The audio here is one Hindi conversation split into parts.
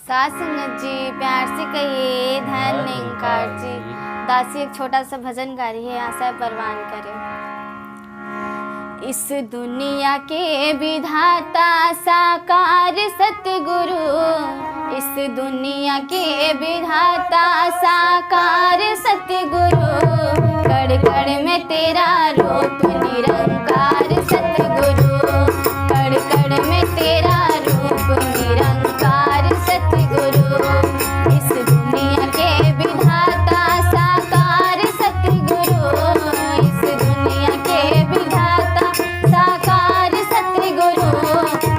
सास संगत जी प्यार से कहिए धन निंकार जी। दासी एक छोटा सा भजन गा रही है, आशा परवान करें। इस दुनिया के विधाता साकार सतगुरु, इस दुनिया के विधाता साकार सतगुरु, कड़ कड़ में तेरा रूप निरंकार सतगुरु, कड़ कड़ में तेरा रूप निरंकार सतगुरु। इस दुनिया के विधाता साकार सतगुरु, इस दुनिया के विधाता साकार सतगुरु,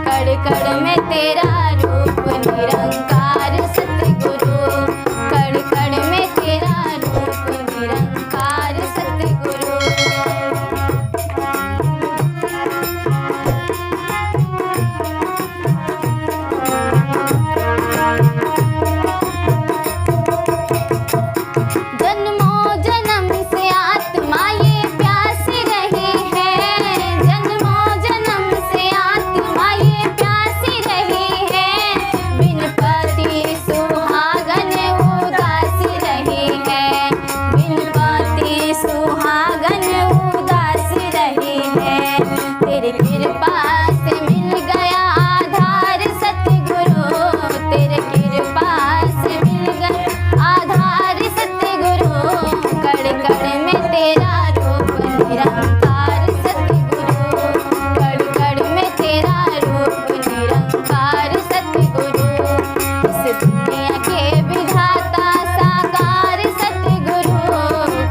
कड़ कड़ में तेरा रूप निरंकार सतगुरु, कड़ कड़ में तेरा रूप निरंकार सतगुरु। जन्मों जन्म से आत्मा ये प्यासी रही है, जन्मों जन्म से आत्मा ये प्यासी रही है, बिन पति सुहागन उदासी रही है, बिन पति सुहागन उदासी रही है। तेरी कृपा से मिल गया आधार सतगुरु, तेरे कृपा से मिल गया आधार सतगुरु, कड़ कड़ में तेरा रूप निरंकार सतगुरु, कड़ कड़ में तेरा रूप निरंकार सतगुरु। इस दुनिया के विधाता साकार सतगुरु,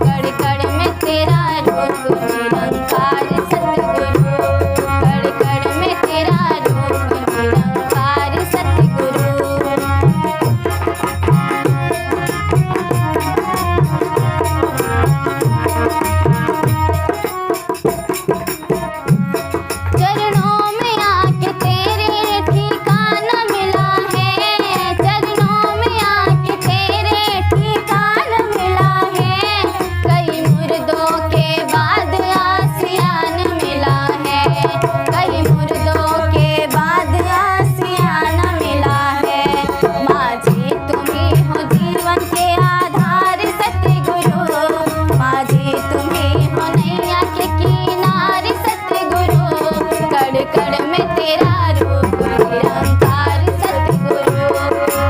कड़ कड़ में तेरा रूप निरंकार सतगुरु, कड़ कड़ में तेरा रूप निरंकार सतगुरु। चरणों में आके तेरे ठिकाना मिला है, चरणों में आके तेरे ठिकाना मिला है, कई मुर्दों के बाद आसियान मिला है, कई मुर्दों के बाद आसियाना मिला है। माझी तुम्ही हो जीवन के आधार सतगुरु, माझी तुम्ही हो नैया के किनारे सतगुरु, कड़ कड़ में तेरा रूप निरंकार सतगुरु,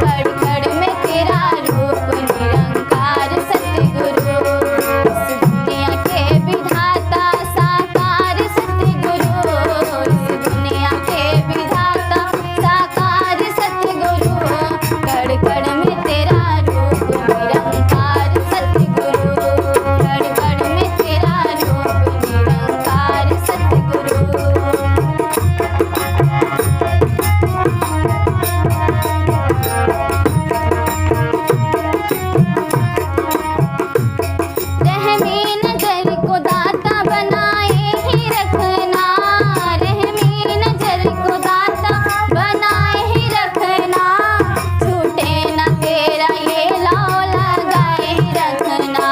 कड़ कड़ में तेरा रूप निरंकार सतगुरु। इस दुनिया के विधाता साकार सतगुरु, इस दुनिया के विधाता साकार सतगुरु, कड़ कड़ में तेरा रूप निरंकार सतगुरु, कड़ कड़ में तेरा रूप निरंकार सतगुरु। रहमी नजर को दाता बनाए ही रखना, रहमी नजर को दाता बनाए ही रखना, छूटे ना तेरा ये लौ लगाए ही रखना,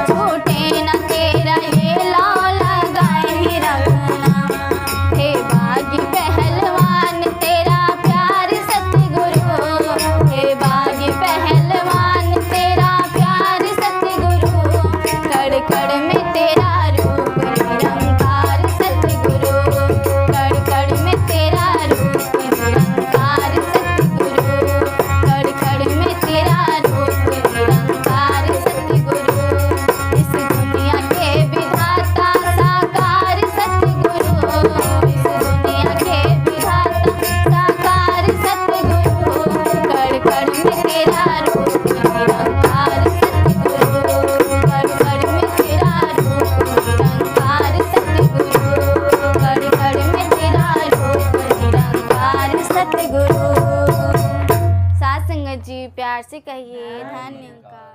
छूटे ना तेरा ये लौ लगाए ही रखना। हे बागी पहलवान तेरा प्यार सतगुरु, हे बागी पहलवान तेरा प्यार सतगुरु, कड़ कड़ में तेरा रूप निरंकार सतगुरु, कड़ कड़ में तेरा रूप निरंकार सतगुरु, कड़ कड़ में तेरा रूप निरंकार सतगुरु। इस दुनिया के विधाता साकार सतगुरु, इस दुनिया के विधाता साकार सतगुरु, कड़ कड़ में तेरा रूप निरंकार सतगुरु, कड़ कड़ में तेरा रूप निरंकार सतगुरु, कड़ कड़ में तेरा रूप निरंकार सतगुरु। सास संगत जी प्यार से कहिए धन निरंकार।